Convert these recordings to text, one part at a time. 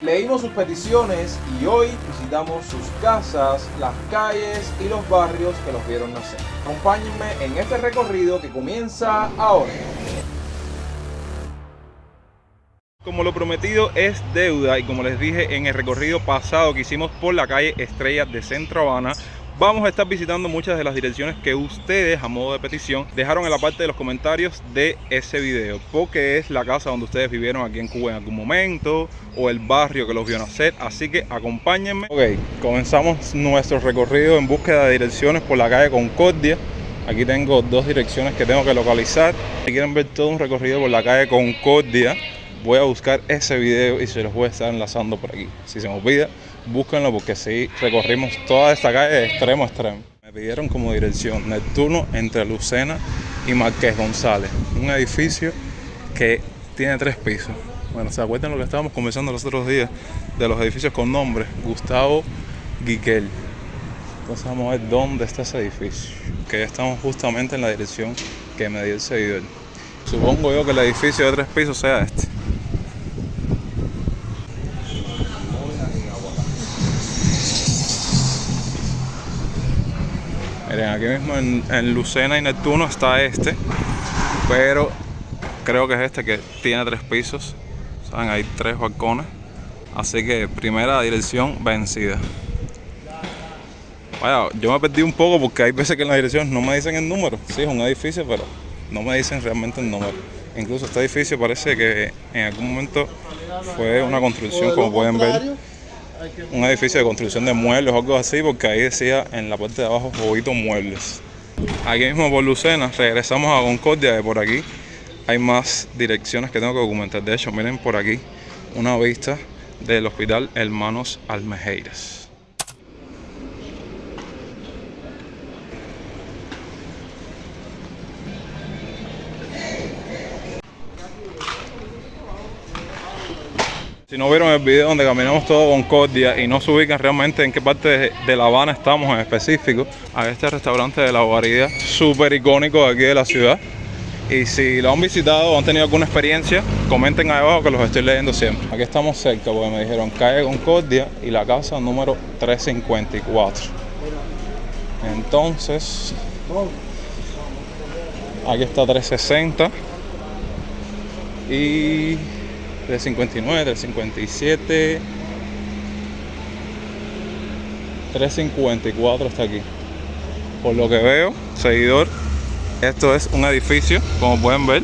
Leímos sus peticiones y hoy visitamos sus casas, las calles y los barrios que los vieron nacer. Acompáñenme en este recorrido que comienza ahora. Como lo prometido es deuda y como les dije en el recorrido pasado que hicimos por la calle Estrellas de Centro Habana, vamos a estar visitando muchas de las direcciones que ustedes a modo de petición dejaron en la parte de los comentarios de ese video, porque es la casa donde ustedes vivieron aquí en Cuba en algún momento o el barrio que los vio nacer, así que acompáñenme. Ok, comenzamos nuestro recorrido en búsqueda de direcciones por la calle Concordia. Aquí tengo dos direcciones que tengo que localizar. Si quieren ver todo un recorrido por la calle Concordia, voy a buscar ese video y se los voy a estar enlazando por aquí. Si se me olvida, búsquenlo porque sí, recorrimos toda esta calle de extremo a extremo. Me pidieron como dirección Neptuno entre Lucena y Marqués González. Un edificio que tiene 3 pisos. Bueno, ¿se acuerdan lo que estábamos conversando los otros días de los edificios con nombre? Gustavo Guiquel. Entonces vamos a ver dónde está ese edificio. Que estamos justamente en la dirección que me dio el seguidor. Supongo yo que el edificio de 3 pisos sea este. Miren, aquí mismo en Lucena y Neptuno está este, pero creo que es este que tiene 3 pisos. Saben, hay 3 balcones, así que primera dirección vencida. Vaya, yo me perdí un poco porque hay veces que en las direcciones no me dicen el número. Sí, es un edificio, pero no me dicen realmente el número. Incluso este edificio parece que en algún momento fue una construcción, como pueden ver, un edificio de construcción de muebles o algo así, porque ahí decía en la parte de abajo Jovito Muebles. Aquí mismo por Lucena regresamos a Concordia, de por aquí hay más direcciones que tengo que documentar. De hecho, miren por aquí una vista del Hospital Hermanos Almejeiras. Si no vieron el video donde caminamos todo Concordia y no se ubican realmente en qué parte de La Habana estamos en específico, a este restaurante de La Guarida, súper icónico de aquí de la ciudad. Y si lo han visitado o han tenido alguna experiencia, comenten ahí abajo que los estoy leyendo siempre. Aquí estamos cerca porque me dijeron calle Concordia y la casa número 354. Entonces, aquí está 360 y 359, 357, 354 está aquí. Por lo que veo, seguidor, esto es un edificio, como pueden ver.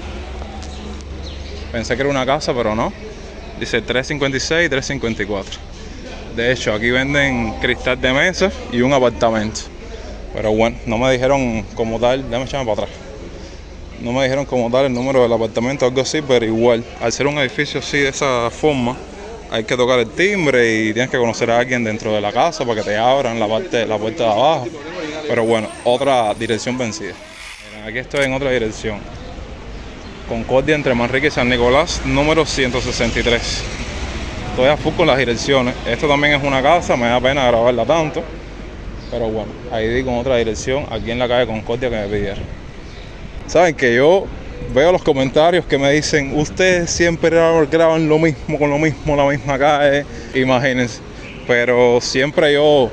Pensé que era una casa, pero no. Dice 356 y 354. De hecho, aquí venden cristal de mesa y un apartamento. Pero bueno, no me dijeron como tal, déjame echarme para atrás. No me dijeron como tal el número del apartamento o algo así, pero igual, al ser un edificio así de esa forma, hay que tocar el timbre y tienes que conocer a alguien dentro de la casa para que te abran la puerta de abajo. Pero bueno, otra dirección vencida. Miren, aquí estoy en otra dirección. Concordia entre Manrique y San Nicolás, número 163. Estoy a full con las direcciones. Esto también es una casa, me da pena grabarla tanto. Pero bueno, ahí di con otra dirección, aquí en la calle Concordia que me pidieron. Saben que yo veo los comentarios que me dicen, ustedes siempre graban lo mismo, con lo mismo, la misma calle, imagínense. Pero siempre yo,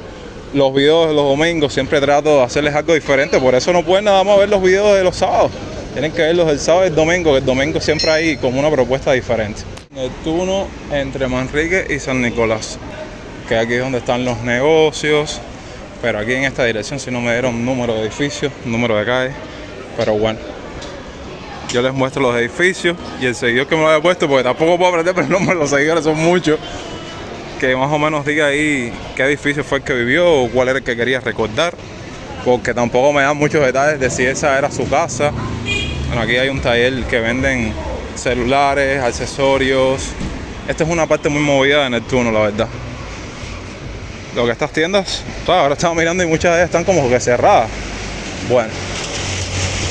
los videos de los domingos, siempre trato de hacerles algo diferente. Por eso no pueden nada más ver los videos de los sábados. Tienen que ver los del sábado y el domingo, que el domingo siempre hay como una propuesta diferente. Neptuno entre Manrique y San Nicolás, que aquí es donde están los negocios. Pero aquí en esta dirección sí no me dieron número de edificios, número de calle. Pero bueno, yo les muestro los edificios y el seguidor que me lo había puesto, porque tampoco puedo aprender, pero no, los seguidores son muchos, que más o menos diga ahí qué edificio fue el que vivió o cuál era el que quería recordar, porque tampoco me dan muchos detalles de si esa era su casa. Bueno, aquí hay un taller que venden celulares, accesorios. Esta es una parte muy movida de Neptuno, la verdad. Lo que estas tiendas, ahora estamos mirando y muchas de ellas están como que cerradas. Bueno,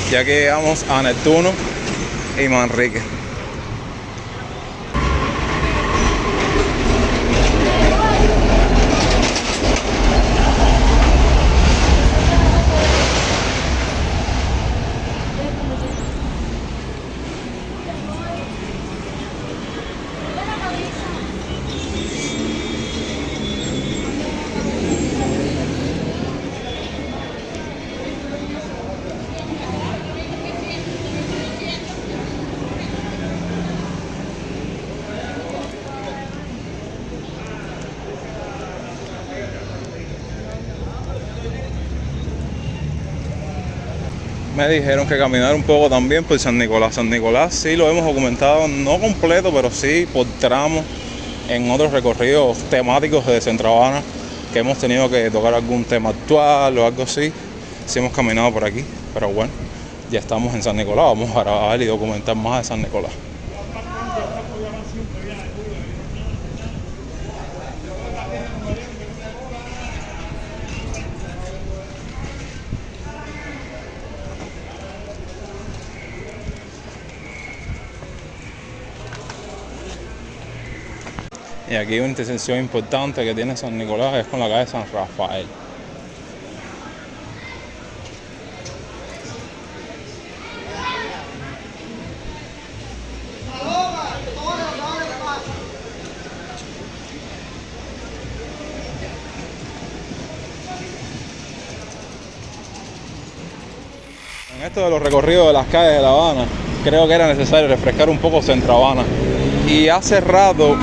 ya que llegamos a Neptuno y Manrique. Me dijeron que caminar un poco también por San Nicolás. San Nicolás sí lo hemos documentado, no completo, pero sí por tramos en otros recorridos temáticos de Centro Habana, que hemos tenido que tocar algún tema actual o algo así. Sí hemos caminado por aquí, pero bueno, ya estamos en San Nicolás, vamos a grabar y documentar más de San Nicolás. Y aquí una intersección importante que tiene San Nicolás es con la calle San Rafael. En esto de los recorridos de las calles de La Habana, creo que era necesario refrescar un poco Centro Habana. Y hace rato,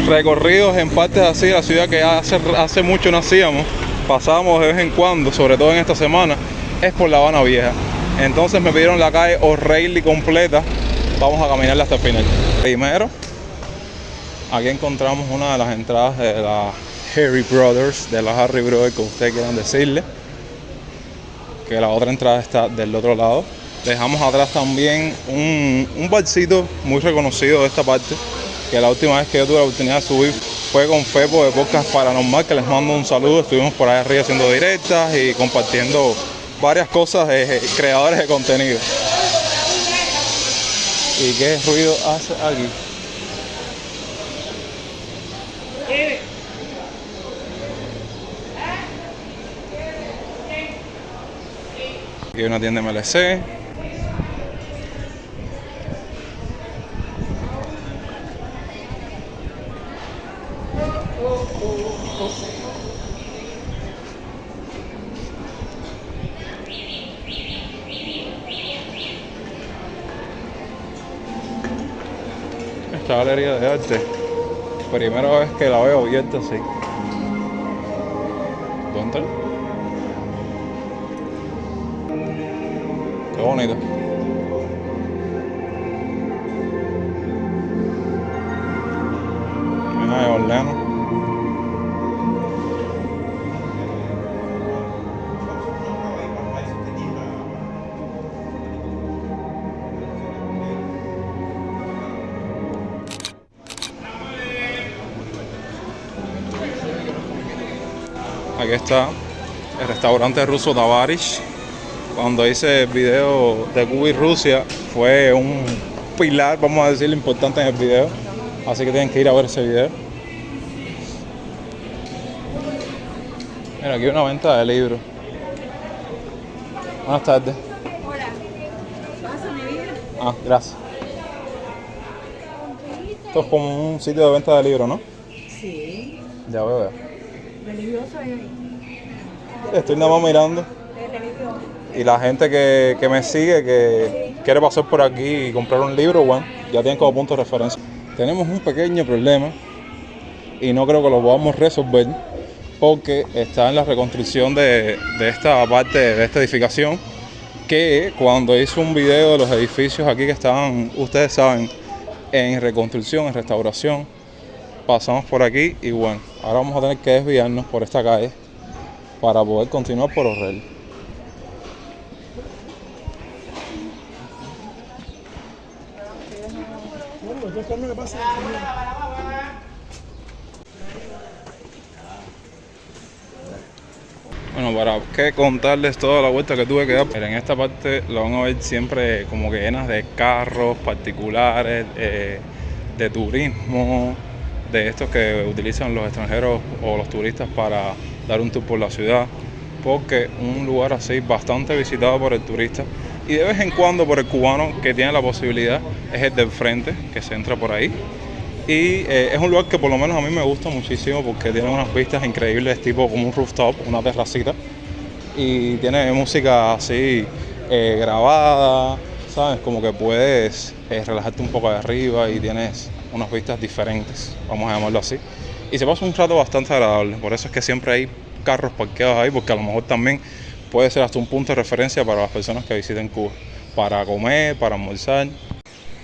recorridos en partes así de la ciudad que hace mucho no hacíamos, pasábamos de vez en cuando, sobre todo en esta semana, es por La Habana Vieja. Entonces me pidieron la calle O'Reilly completa, vamos a caminarla hasta el final. Primero, aquí encontramos una de las entradas de la Harry Brothers, de la Harry Brothers, como ustedes quieran decirle, que la otra entrada está del otro lado. Dejamos atrás también un barcito muy reconocido de esta parte, que la última vez que yo tuve la oportunidad de subir fue con Fepo de Podcast Paranormal, que les mando un saludo. Estuvimos por ahí arriba haciendo directas y compartiendo varias cosas de creadores de contenido. ¿Y qué ruido hace aquí? Aquí hay una tienda MLC. Esta galería de arte, primera vez que la veo abierta así. ¿Dónde? Qué bonito. Mira de Orlando. Aquí está el restaurante ruso Tavarish. Cuando hice el video de Cuba y Rusia fue un pilar, vamos a decirlo, importante en el video. Así que tienen que ir a ver ese video. Mira, aquí hay una venta de libros. Buenas tardes. Hola. ¿Pasa mi vida? Ah, gracias. Esto es como un sitio de venta de libros, ¿no? Sí. Ya veo. Religioso es ahí. Estoy nada más mirando. Es religioso. Y la gente que me sigue, que quiere pasar por aquí y comprar un libro, bueno, ya tienen como punto de referencia. Tenemos un pequeño problema y no creo que lo podamos resolver porque está en la reconstrucción de esta parte, de esta edificación, que cuando hice un video de los edificios aquí que estaban, ustedes saben, en reconstrucción, en restauración, pasamos por aquí y bueno, ahora vamos a tener que desviarnos por esta calle para poder continuar por O'Reilly. Bueno, para qué contarles toda la vuelta que tuve que dar. En esta parte lo van a ver siempre como que llenas de carros particulares, de turismo, de estos que utilizan los extranjeros o los turistas para dar un tour por la ciudad, porque un lugar así bastante visitado por el turista y de vez en cuando por el cubano que tiene la posibilidad es el del frente, que se entra por ahí. Y es un lugar que por lo menos a mí me gusta muchísimo porque tiene unas vistas increíbles, tipo como un rooftop, una terracita, y tiene música así grabada, ¿sabes? Como que puedes relajarte un poco de arriba y tienes unas vistas diferentes, vamos a llamarlo así. Y se pasa un rato bastante agradable, por eso es que siempre hay carros parqueados ahí, porque a lo mejor también puede ser hasta un punto de referencia para las personas que visiten Cuba, para comer, para almorzar.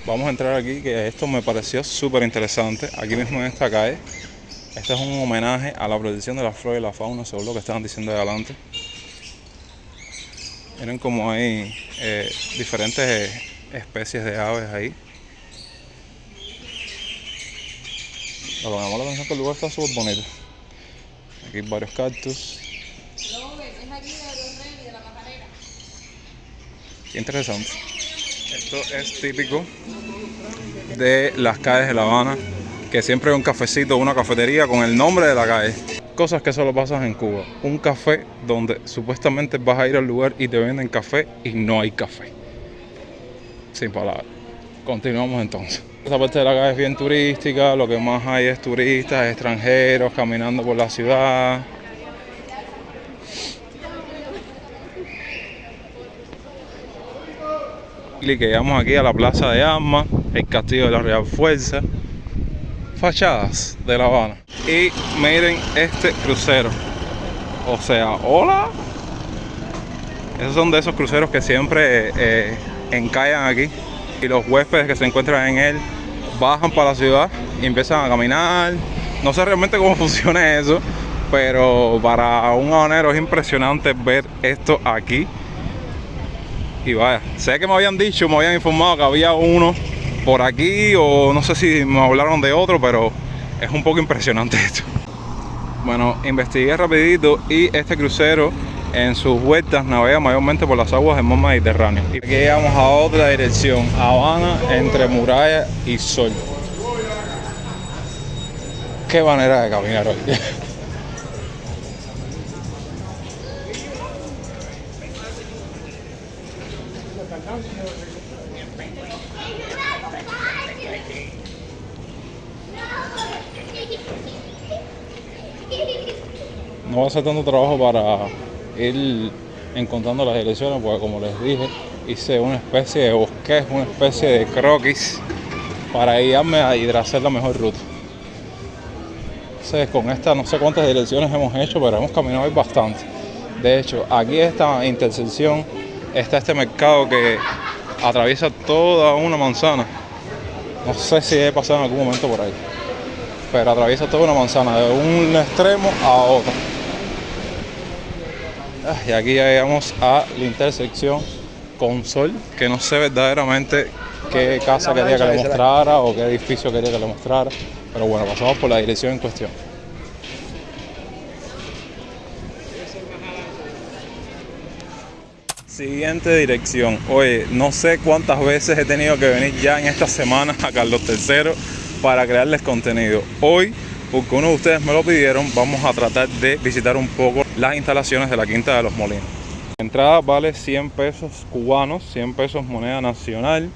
Vamos a entrar aquí, que esto me pareció súper interesante, aquí mismo en esta calle. Este es un homenaje a la protección de la flora y la fauna, según lo que estaban diciendo de adelante. Miren cómo hay diferentes especies de aves ahí. Lo que me llamó la atención es que el lugar está súper bonito. Aquí hay varios cactus. Qué interesante. Esto es típico de las calles de La Habana, que siempre hay un cafecito, una cafetería con el nombre de la calle. Cosas que solo pasan en Cuba. Un café donde supuestamente vas a ir al lugar y te venden café y no hay café. Sin palabras. Continuamos entonces. Esta parte de la calle es bien turística, lo que más hay es turistas, extranjeros caminando por la ciudad. Y que llegamos aquí a la Plaza de Armas, el Castillo de la Real Fuerza, fachadas de La Habana. Y miren este crucero. O sea, hola. Esos son de esos cruceros que siempre encallan aquí. Y los huéspedes que se encuentran en él bajan para la ciudad y empiezan a caminar. No sé realmente cómo funciona eso, pero para un habanero es impresionante ver esto aquí. Y vaya, sé que me habían dicho, me habían informado que había uno por aquí, o no sé si me hablaron de otro, pero es un poco impresionante esto. Bueno, investigué rapidito y este crucero en sus vueltas navega mayormente por las aguas del mar Mediterráneo. Y aquí llegamos a otra dirección, Habana entre Muralla y Sol. Qué manera de caminar hoy. No va a ser tanto trabajo para ir encontrando las direcciones, porque como les dije, hice una especie de bosquejo, una especie de croquis para guiarme y hacer la mejor ruta. Entonces, con esta no sé cuántas direcciones hemos hecho, pero hemos caminado hoy bastante. De hecho, aquí esta intersección está este mercado que atraviesa toda una manzana. No sé si he pasado en algún momento por ahí, pero atraviesa toda una manzana de un extremo a otro. Y aquí ya llegamos a la intersección con Sol, que no sé verdaderamente qué casa quería que le mostrara o qué edificio quería que le mostrara, pero bueno, pasamos por la dirección en cuestión. Siguiente dirección. Oye, no sé cuántas veces he tenido que venir ya en esta semana a Carlos III para crearles contenido. Hoy, porque uno de ustedes me lo pidieron, vamos a tratar de visitar un poco las instalaciones de la Quinta de los Molinos. La entrada vale 100 pesos cubanos, 100 pesos moneda nacional.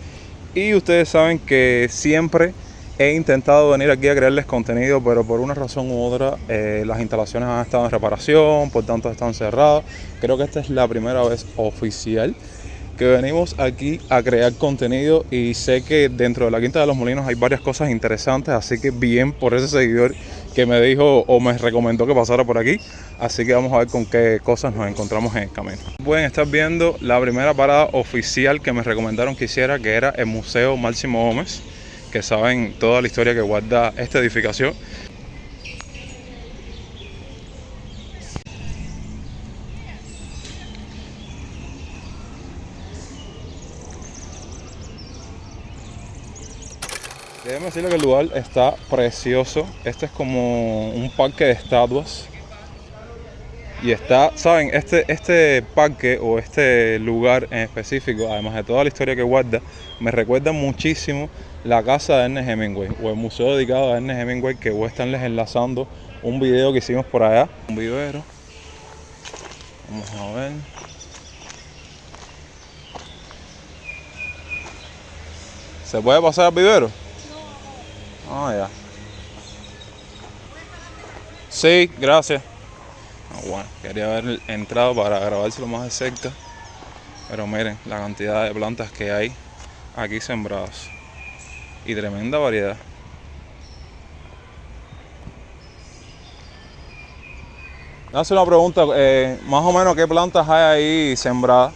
Y ustedes saben que siempre he intentado venir aquí a crearles contenido, pero por una razón u otra las instalaciones han estado en reparación, por tanto están cerradas. Creo que esta es la primera vez oficial que venimos aquí a crear contenido, y sé que dentro de la Quinta de los Molinos hay varias cosas interesantes, así que bien por ese seguidor que me dijo o me recomendó que pasara por aquí. Así que vamos a ver con qué cosas nos encontramos en el camino. Pueden estar viendo la primera parada oficial que me recomendaron que hiciera, que era el Museo Máximo Gómez, que saben toda la historia que guarda esta edificación. Déjenme decirle que el lugar está precioso. Este es como un parque de estatuas. Y está, saben, este parque o este lugar en específico, además de toda la historia que guarda, me recuerda muchísimo la casa de Ernest Hemingway o el museo dedicado a Ernest Hemingway, que voy a estarles enlazando un video que hicimos por allá. Un vivero. Vamos a ver. ¿Se puede pasar al vivero? Ah, ya. Sí, gracias. Bueno, quería haber entrado para grabárselo más de cerca, pero miren la cantidad de plantas que hay aquí sembradas y tremenda variedad. Hace una pregunta, más o menos qué plantas hay ahí sembradas.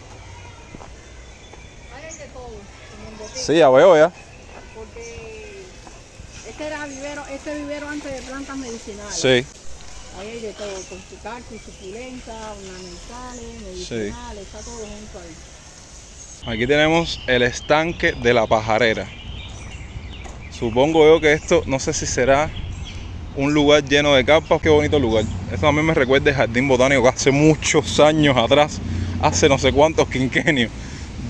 Hay de todo, en el botín, Sí, ya veo ya. porque este vivero antes de plantas medicinales. Sí, Ahí hay de todo, con su cactus, suculentas, ornamentales, medicinales, está todo junto ahí. aquí tenemos el estanque de la pajarera. Supongo yo que esto, no sé si será un lugar lleno de carpas. Qué bonito lugar. Esto también me recuerda el jardín botánico que hace muchos años atrás, hace no sé cuántos quinquenios,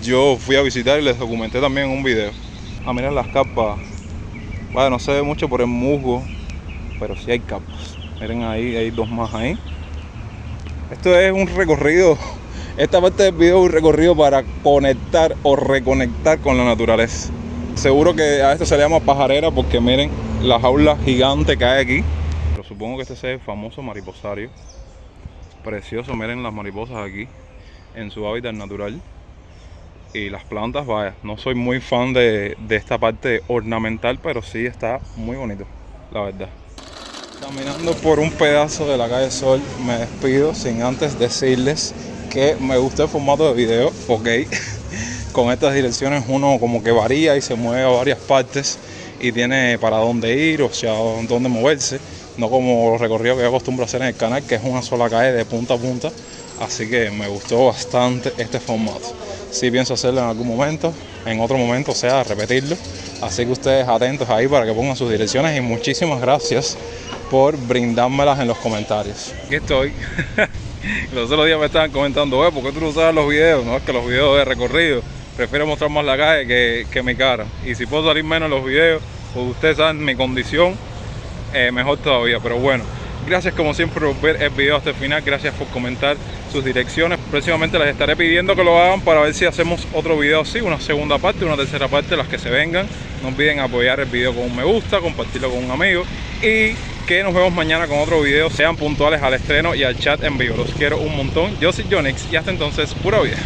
yo fui a visitar y les documenté también en un video. Ah, miren las carpas. Vale, no se ve mucho por el musgo, pero sí hay carpas. Miren ahí, hay dos más ahí. Esto es un recorrido, esta parte del video es un recorrido para conectar o reconectar con la naturaleza. Seguro que a esto se le llama pajarera porque miren la jaula gigante que hay aquí. Pero supongo que este es el famoso mariposario. Precioso, miren las mariposas aquí en su hábitat natural. Y las plantas, vaya, no soy muy fan de esta parte ornamental, pero sí está muy bonito, la verdad. Caminando por un pedazo de la calle Sol, me despido sin antes decirles que me gustó el formato de video, ok. Con estas direcciones uno como que varía y se mueve a varias partes y tiene para dónde ir, o sea, dónde moverse. No como los recorridos que yo acostumbro a hacer en el canal, que es una sola calle de punta a punta. Así que me gustó bastante este formato. Sí pienso hacerlo en algún momento, en otro momento, o sea, repetirlo. Así que ustedes atentos ahí para que pongan sus direcciones y muchísimas gracias por brindármelas en los comentarios. Aquí estoy. Los otros días me estaban comentando, ¿por qué tú no usas los videos? No, es que los videos de recorrido, prefiero mostrar más la calle que mi cara. Y si puedo salir menos en los videos, pues ustedes saben mi condición, mejor todavía. Pero bueno, gracias como siempre por ver el video hasta el final, gracias por comentar sus direcciones. Próximamente les estaré pidiendo que lo hagan para ver si hacemos otro video así, una segunda parte, una tercera parte, las que se vengan. No olviden apoyar el video con un me gusta, compartirlo con un amigo y que nos vemos mañana con otro video. Sean puntuales al estreno y al chat en vivo. Los quiero un montón. Yo soy Jonix y hasta entonces, pura vida.